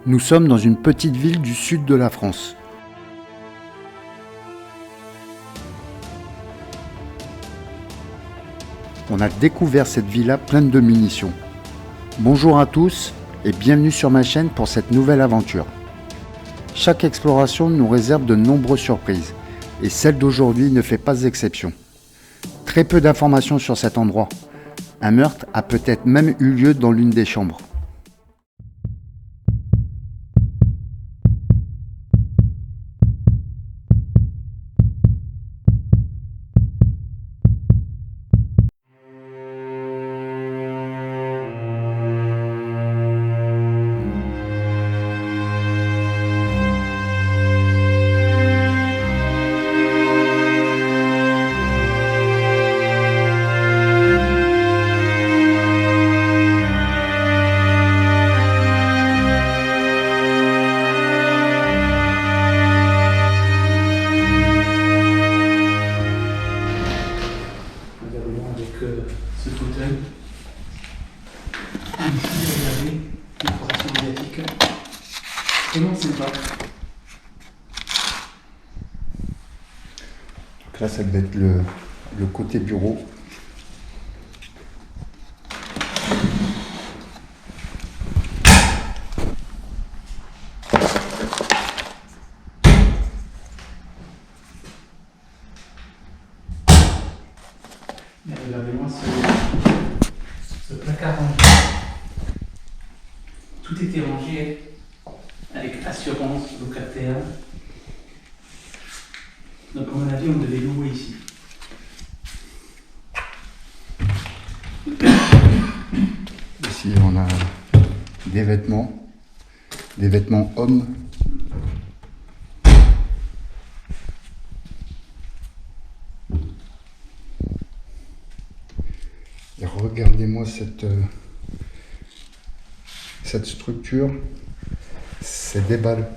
Nous sommes dans une petite ville du sud de la France. On a découvert cette villa pleine de munitions. Bonjour à tous et bienvenue sur ma chaîne pour cette nouvelle aventure. Chaque exploration nous réserve de nombreuses surprises et celle d'aujourd'hui ne fait pas exception. Très peu d'informations sur cet endroit. Un meurtre a peut-être même eu lieu dans l'une des chambres. Ce fauteuil. Ici, regardez, décoration médiatique. Vraiment sympa. Donc là, ça devait être le côté bureau. Regardez-moi ce placard rangé. Tout était rangé avec assurance, locataire. Donc à mon avis, on devait louer ici. Ici, on a des vêtements hommes. Et regardez-moi cette structure, c'est des balles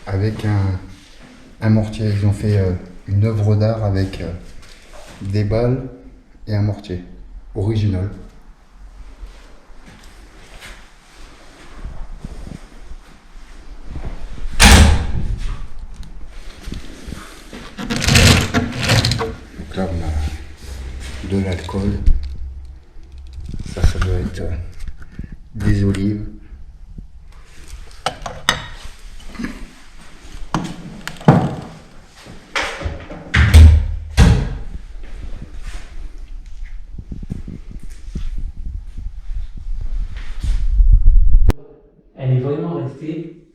avec un mortier. Ils ont fait une œuvre d'art avec des balles et un mortier original. Donc là, on a de l'alcool. Ça doit être des olives. Elle est vraiment restée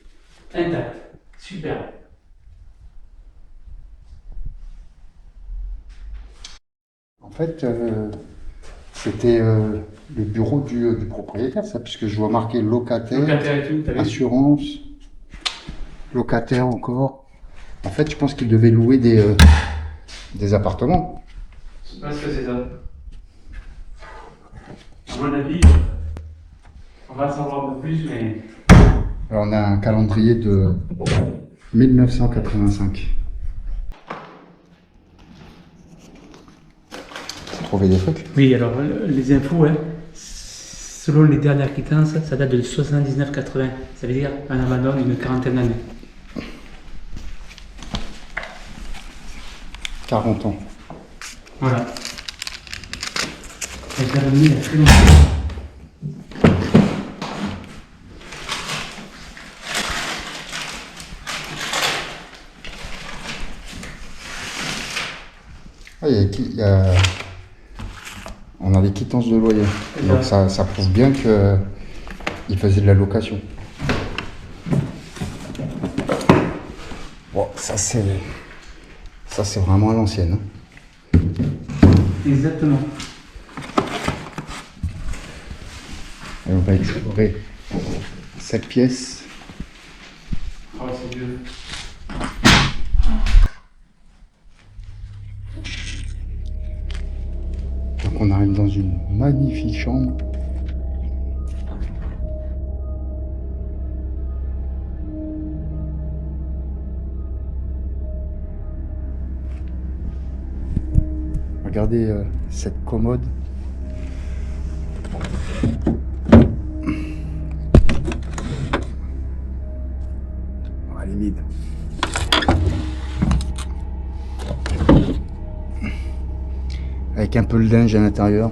intacte. Super. En fait, c'était le bureau du propriétaire, ça, puisque je vois marqué locataire, Locataire et tout, t'as vu? assurance, locataire encore. En fait, je pense qu'il devait louer des appartements. Je pense que c'est ça. À mon avis, on va s'en voir un peu plus, mais. Alors, on a un calendrier de 1985. Trouver des trucs. Oui, alors les infos, hein, selon les dernières quittances, ça date de 79-80. Ça veut dire un abandon d'une quarantaine d'années. 40 ans. Voilà. Elle est revenue il y a très longtemps. Ah, on a des quittances de loyer. Donc ça prouve bien qu'il faisait de la location. Bon, ça c'est vraiment à l'ancienne. Hein. Exactement. Et on va explorer cette pièce. Oh, c'est vieux. Donc on arrive dans une magnifique chambre. Regardez cette commode. avec un peu de linge à l'intérieur.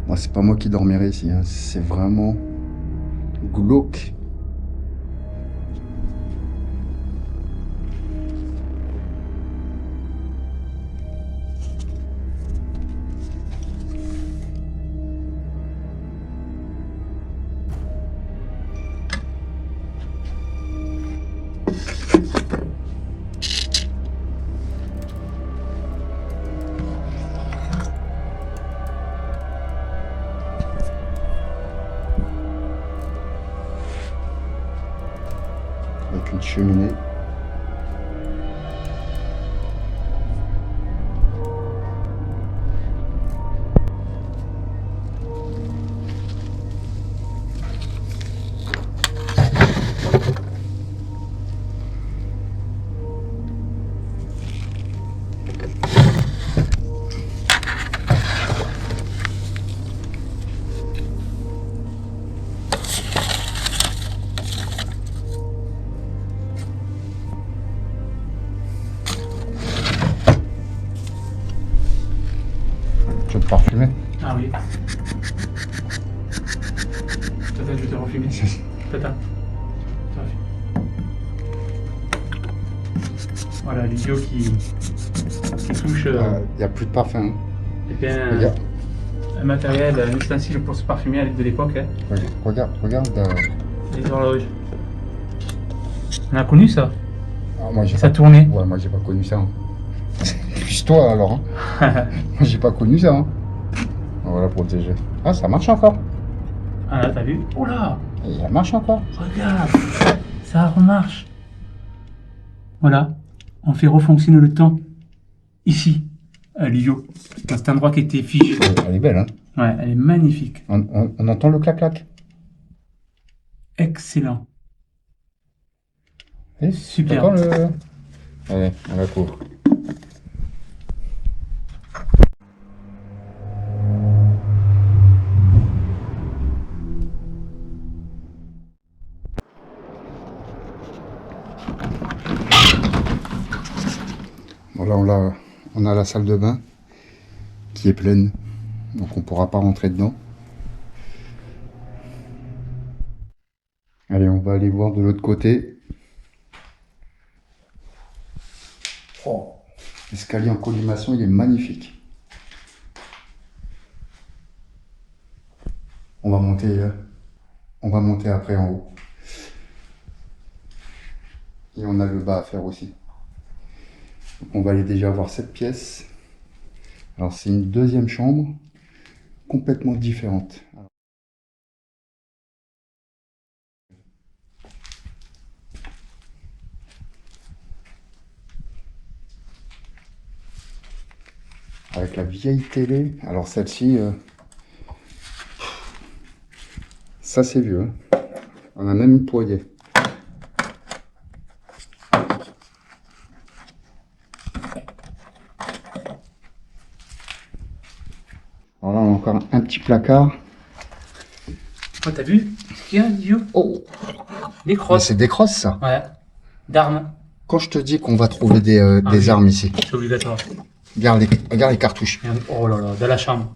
Moi, c'est pas moi qui dormirai ici, hein. C'est vraiment glauque. Avec une cheminée. Tu veux te parfumer? Ah oui. Attends, je vais te refumer. Attends. Voilà, l'idiot qui touche Il n'y a plus de parfum. Hein. eh bien, Regarde, un matériel, un ustensile pour se parfumer de l'époque. Hein. regarde. Les horloges. On a connu ça. Ah, moi, j'ai Ça pas... tournait. Ouais, moi j'ai pas connu ça. Hein. Plus toi alors. Hein. Moi j'ai pas connu ça. Hein. Voilà, protéger. Ah, ça marche encore. Ah là, t'as vu? Oh là! Et ça marche encore. Regarde! Ça remarche. Voilà. On fait refonctionner le temps. Ici, à Lyon. Dans cet endroit qui était figé. Elle est belle, hein. Ouais, elle est magnifique. On entend le clac-clac. Excellent. Et Super. t'entends le... Allez, on la couvre. Voilà, on a la salle de bain qui est pleine, donc on ne pourra pas rentrer dedans. Allez, on va aller voir de l'autre côté. Oh, l'escalier en colimaçon, il est magnifique. On va monter après en haut. Et on a le bas à faire aussi. On va aller déjà voir cette pièce. Alors c'est une deuxième chambre complètement différente. Avec la vieille télé. Alors celle-ci, ça c'est vieux. Hein. On a même une poignée. Alors là, on a encore un petit placard. Oh, t'as vu? Tiens, idiot. Oh, Des mais crosses. c'est des crosses ça. Ouais. D'armes. Quand je te dis qu'on va trouver des oui. armes ici, C'est obligatoire. regarde les cartouches. Oh là là, dans la chambre.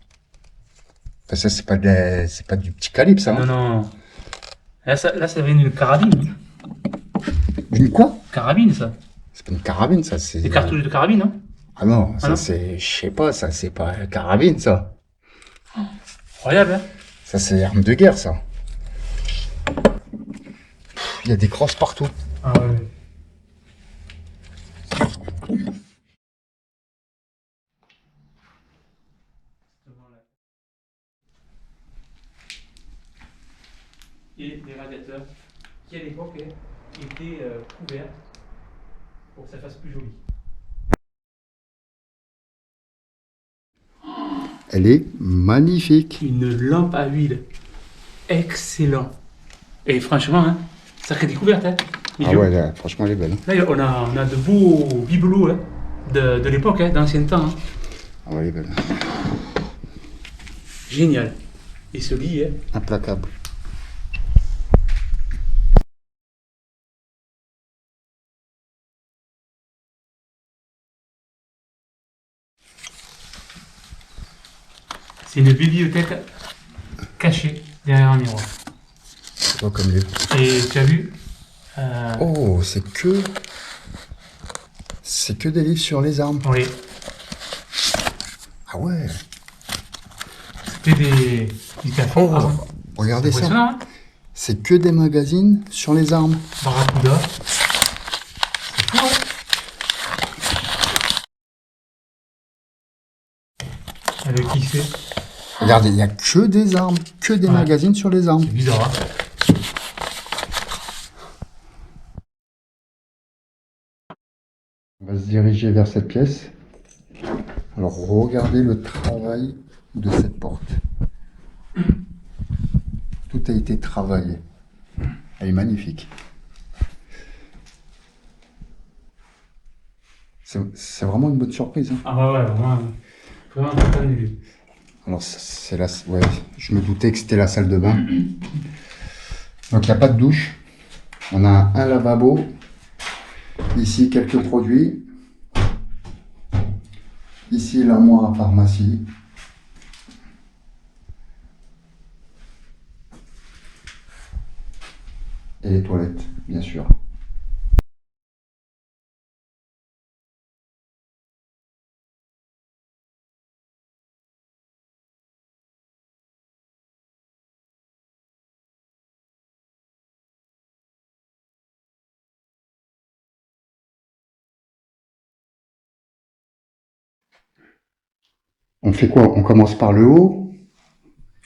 Enfin, ça c'est pas du petit calibre ça. Non, Hein. non. Là, ça vient d'une carabine. Une quoi? Carabine, ça. C'est pas une carabine ça. C'est Des cartouches de carabine, hein? Ah non, ça non c'est, je sais pas, ça c'est pas une carabine ça. Incroyable, hein? Ça c'est arme de guerre ça. Il y a des crosses partout. Ah ouais. Et les radiateurs qui à l'époque étaient couverts pour que ça fasse plus joli. Elle est magnifique. Une lampe à huile. Excellent. Et franchement, hein, sacrée découverte. Hein, Ah ouais, là, franchement elle est belle. Hein. là, on a de beaux bibelots hein, de l'époque, hein, d'ancien temps. Hein. Ah ouais, elle est belle. Génial. Et ce lit, hein, Implacable. C'est une bibliothèque cachée derrière un miroir. C'est pas comme les... Et tu as vu Oh, c'est que des livres sur les armes. Oui, Ah ouais. c'était des cafés. Oh, regardez ça. Impressionnant, hein. C'est que des magazines sur les armes. Barracuda. C'est fou, hein. Avec qui c'est? Regardez, il n'y a que des armes, que des magazines sur les armes. C'est bizarre, hein. On va se diriger vers cette pièce. Alors regardez le travail de cette porte. Tout a été travaillé. Elle est magnifique. C'est vraiment une bonne surprise. Hein. Ah ouais, vraiment très vu. Alors c'est la... Ouais, je me doutais que c'était la salle de bain. Donc il n'y a pas de douche. On a un lavabo. Ici quelques produits. Ici l'armoire à pharmacie. Et les toilettes, bien sûr. On fait quoi? On commence par le haut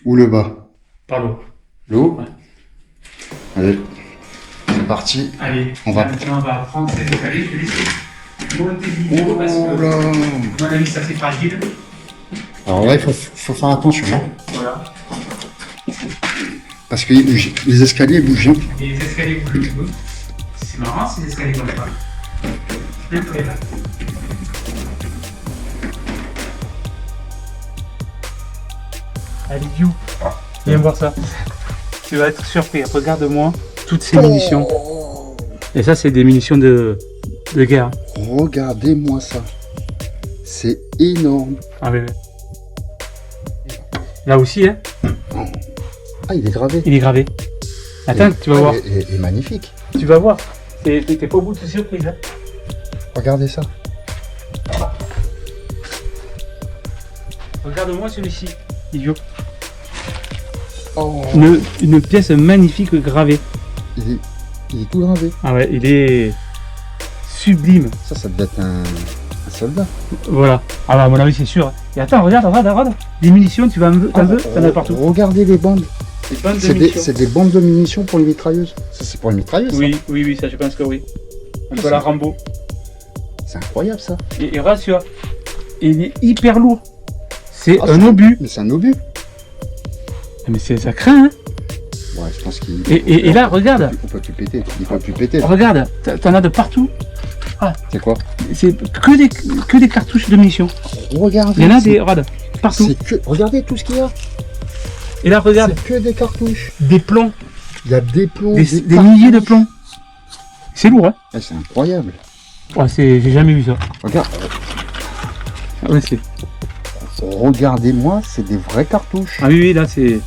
ou le bas? Par l'eau. Le haut? Ouais. Allez, c'est parti. Allez, On va- maintenant on va prendre cet escalier. Je vais laisser monter l'idée parce que, là. à mon avis, c'est assez fragile. Alors là, il faut faire attention. Hein, Voilà. parce que les escaliers bougent. Hein. Et les escaliers bougent. C'est marrant ces escaliers comme ça. Incroyable. Allez, you. Viens voir ça. Tu vas être surpris. Regarde-moi toutes ces munitions. Et ça, c'est des munitions de guerre. Regardez-moi ça. C'est énorme. Ah oui, oui. Là aussi, hein, Ah, il est gravé. il est gravé. Attends, tu vas voir. Il est magnifique. Tu vas voir. T'es pas au bout de tes surprises. Hein. Regardez ça. Regarde-moi celui-ci, idiot. Oh, Une pièce magnifique gravée. il est tout gravé. Ah ouais, il est sublime. Ça devait être un soldat. Voilà. Ah bah à mon avis c'est sûr. Et attends, regarde. Des munitions, tu vas t'en veux, t'en as partout. Regardez les bandes. Des bandes de C'est munitions. des bandes de munitions pour les mitrailleuses. Ça, c'est pour les mitrailleuses. Oui, ça je pense que oui. Un Ah, peu la Rambo. C'est incroyable ça. Et rassure, il est hyper lourd. C'est Ah, un obus. Mais c'est un obus. Mais ça craint, hein. Ouais, je pense qu'il. Et là, regarde. On peut plus péter. Il peut plus péter. Regarde, t'en as de partout. C'est quoi? C'est que des cartouches de munitions. Regardez. Il y en a c'est- des, regarde, partout. C'est que. Regardez tout ce qu'il y a. Et là, regarde, C'est que des cartouches. des plombs, Il y a des plombs. des cartouches. milliers de plombs. C'est lourd, hein. Ah, c'est incroyable. Ouais, j'ai jamais vu ça. Regarde. Ah ouais, c'est... Regardez-moi, c'est des vraies cartouches. Ah oui, là, c'est...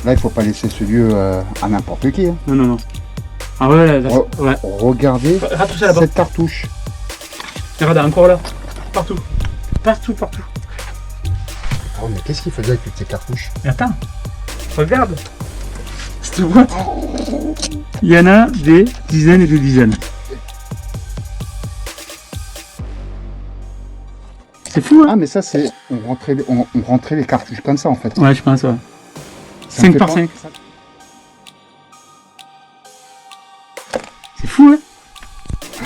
Là, il faut pas laisser ce lieu à n'importe qui. Hein. Non. Ah ouais, là, ouais. Regardez Regarde tout ça là-bas. cette cartouche. Et regarde, encore là. Partout. Partout. Oh, mais qu'est-ce qu'il faisait avec toutes ces cartouches? Mais attends. Regarde. Cette boîte. Il y en a des dizaines et des dizaines. C'est fou, hein. Ah, mais ça, c'est. On rentrait les cartouches comme ça, en fait. Ouais, je pense, ouais. Ça me 5 fait par pas- 5. C'est fou, hein.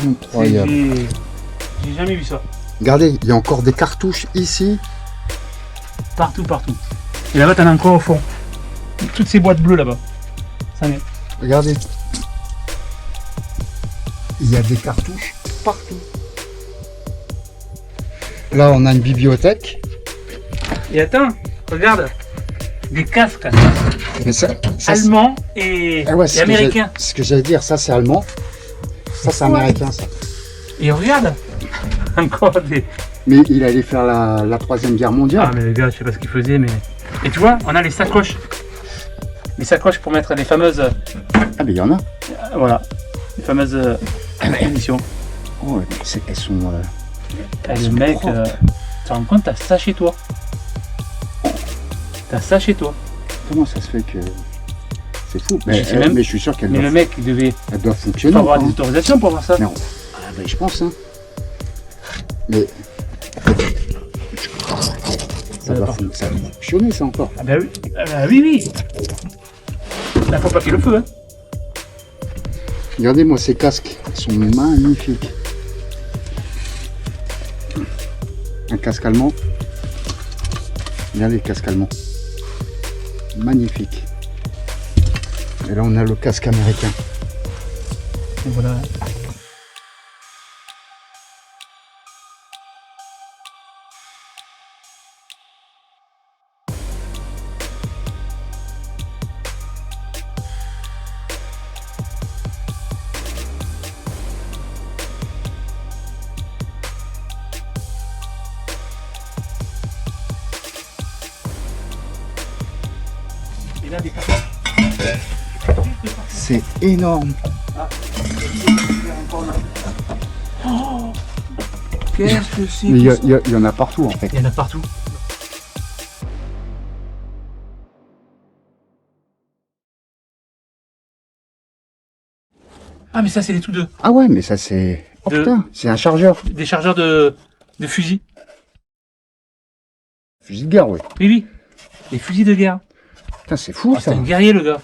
Incroyable. J'ai jamais vu ça. Regardez, il y a encore des cartouches ici. Partout. Et là-bas, t'en as encore au fond. Toutes ces boîtes bleues là-bas. Ça en est. Regardez. Il y a des cartouches partout. Là, on a une bibliothèque. Et attends, regarde. Des casques Mais ça allemands et, Ah ouais, et c'est ce que américains. c'est ce que j'allais dire. Ça, c'est allemand. Ça, c'est Ouais. américain, ça. Et regarde. Encore des... Mais il allait faire la Troisième Guerre mondiale. Ah mais les gars, je sais pas ce qu'ils faisaient, mais Et tu vois, on a les sacoches. Les sacoches pour mettre les fameuses... Ah, mais il y en a. voilà. Les fameuses munitions. Oh, ouais, elles sont. Et le sont mec, propres. tu te rends compte, t'as ça chez toi. T'as ça chez toi. Comment ça se fait que. C'est fou. Je sais même- Mais je suis sûr qu'elles Mais le doivent, mec, il devait elles doivent fonctionner. faut avoir des hein. autorisations pour voir ça. Non. Ah, bah, je pense, hein. Mais. Ça va fonctionner, ça encore. Ah bah oui, oui. Là, faut pas qu'il y ait le feu, hein. Regardez-moi ces casques. Ils sont magnifiques. Un casque allemand. Regardez les casques allemands. Magnifique. Et là, on a le casque américain. Et voilà. Et là, des cartons. C'est énorme. Qu'est-ce que c'est? Mais il y en a partout, en fait. Il y en a partout. Ah, mais ça, c'est les tout deux. Ah ouais, mais ça, c'est... Oh De- putain, c'est un chargeur. Des chargeurs de fusils. Fusil de guerre, ouais. Oui, oui. Des fusils de guerre. Putain, c'est fou, C'est ça. un guerrier, le gars.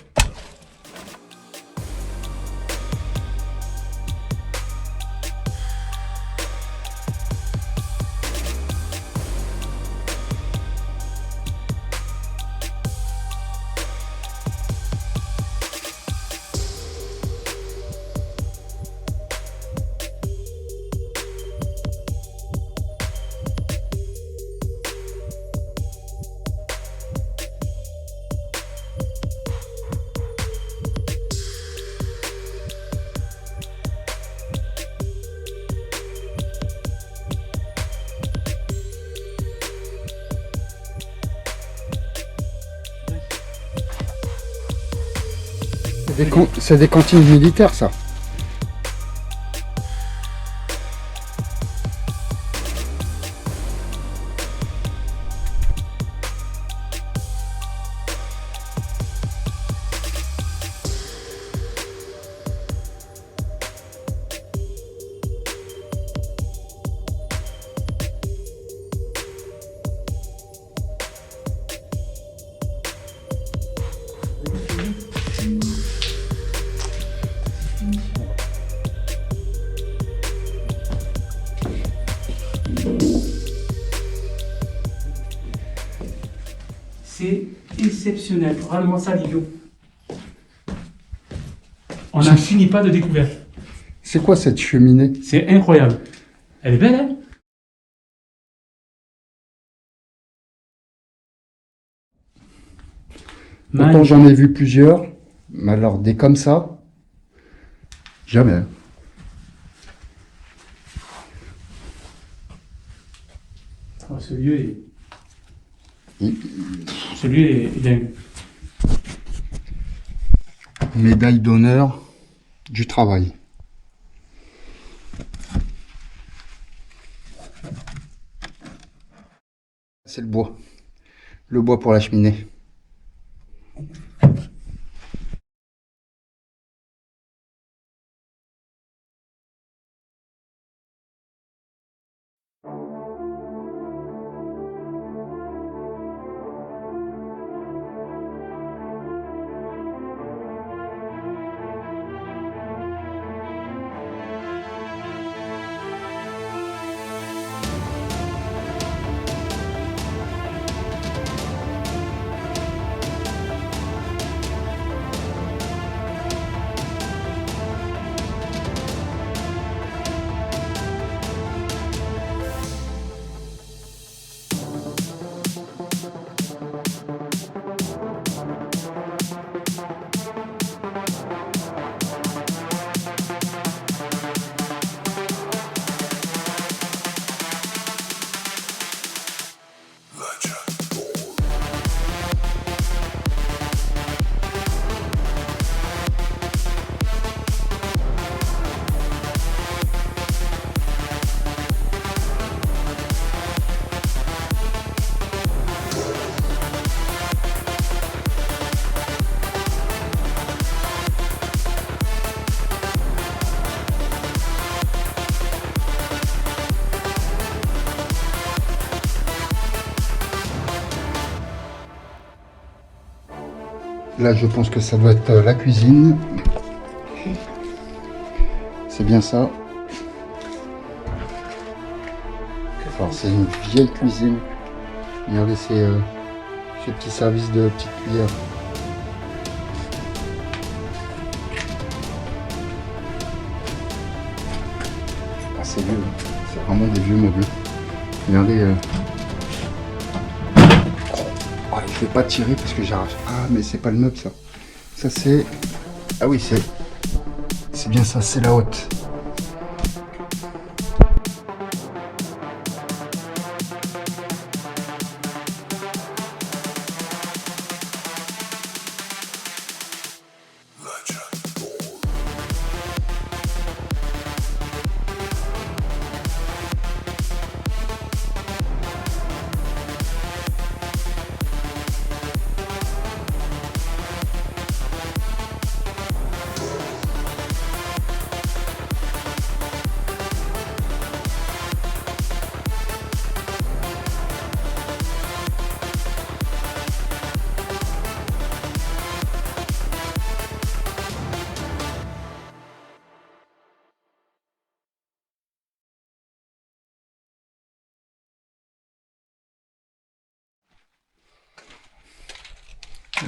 C'est des cantines militaires, ça. C'est exceptionnel. Rends-moi ça, Livio. On n'en finit pas de découverte. C'est quoi cette cheminée? C'est incroyable. Elle est belle, hein? Autant Magnifique. j'en ai vu plusieurs, mais alors des comme ça, jamais. Oh, ce lieu est... Il- Ce lieu est dingue. Médaille d'honneur du travail. C'est le bois. Le bois pour la cheminée. Là, je pense que ça doit être la cuisine. C'est bien ça. Alors, c'est une vieille cuisine. Regardez ces petits services de petites cuillères. Ah, c'est vieux. C'est vraiment des vieux meubles. Regardez. Oh, je vais pas tirer parce que j'arrache. Ah, mais c'est pas le meuble ça. Ça c'est. Ah oui, c'est bien ça, c'est la haute.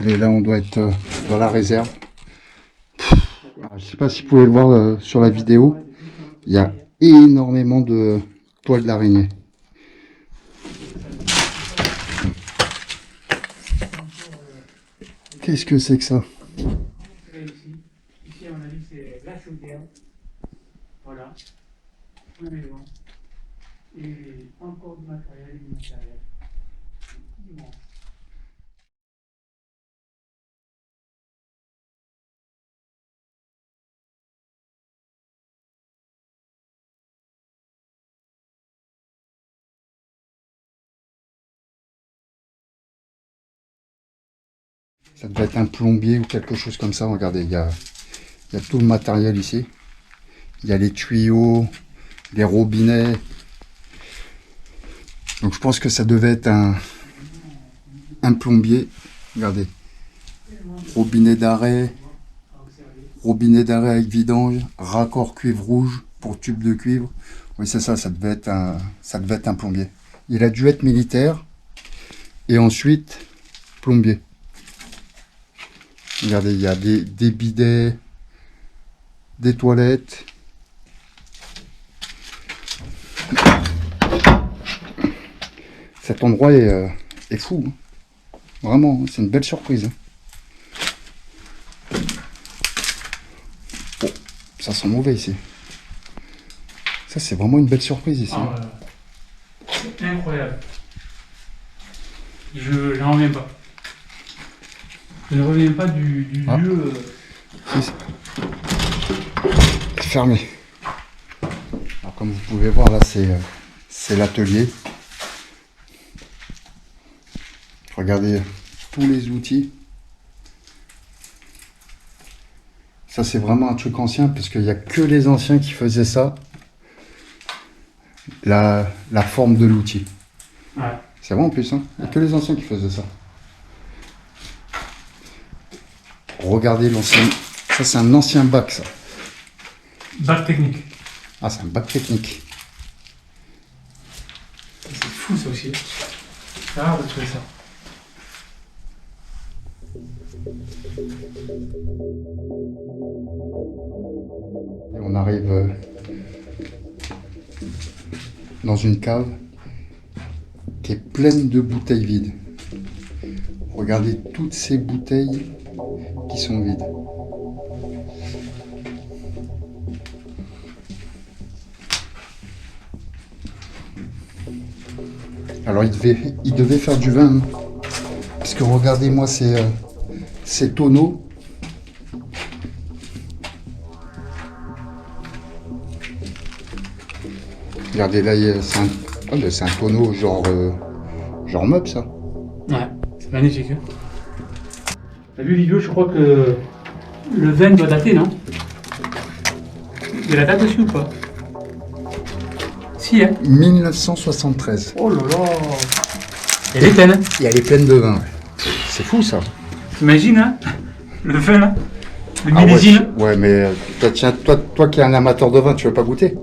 Et là, on doit être dans la réserve. Alors, je sais pas si vous pouvez le voir sur la vidéo. Il y a énormément de toiles d'araignée. Qu'est-ce que c'est que ça? Ici, à mon avis, c'est la chaudière. Voilà. La maison. Et encore du matériel et du matériel. Immense. Ça devait être un plombier ou quelque chose comme ça. Regardez, il y a tout le matériel ici. Il y a les tuyaux, les robinets. Donc je pense que ça devait être un plombier. Regardez. Robinet d'arrêt avec vidange, raccord cuivre rouge pour tube de cuivre. Oui, c'est ça, ça devait être un plombier. Il a dû être militaire et ensuite plombier. Regardez, il y a des bidets, des toilettes. Cet endroit est fou. Hein. Vraiment, c'est une belle surprise. Hein. Oh, ça sent mauvais ici. Ça, c'est vraiment une belle surprise ici. Incroyable. Je n'en reviens pas. Je ne reviens pas du lieu. C'est fermé. Alors, comme vous pouvez voir, là, c'est l'atelier. Regardez tous les outils. Ça, c'est vraiment un truc ancien, parce qu'il n'y a que les anciens qui faisaient ça. La forme de l'outil. Ouais. C'est vrai en plus, hein. Il n'y a que les anciens qui faisaient ça. Regardez l'ancien. Ça, c'est un ancien bac, ça. Bac technique. Ah, c'est un bac technique. C'est fou, ça aussi. C'est rare de trouver ça. Et on arrive dans une cave qui est pleine de bouteilles vides. Regardez toutes ces bouteilles qui sont vides. Alors il devait faire du vin, hein. Parce que regardez-moi ces tonneaux. Regardez là, c'est un tonneau genre meuble ça. Ouais, c'est magnifique. Hein. T'as vu Vivio, je crois que le vin doit dater, non? Il y a la date dessus ou pas? Si, hein? 1973. Oh là là! Elle est pleine, hein? Et elle est pleine de vin. Ouais. C'est fou ça. T'imagines, hein? Le vin, là? Le Ah millésime. ouais, mais toi, tiens, toi qui es un amateur de vin, tu veux pas goûter?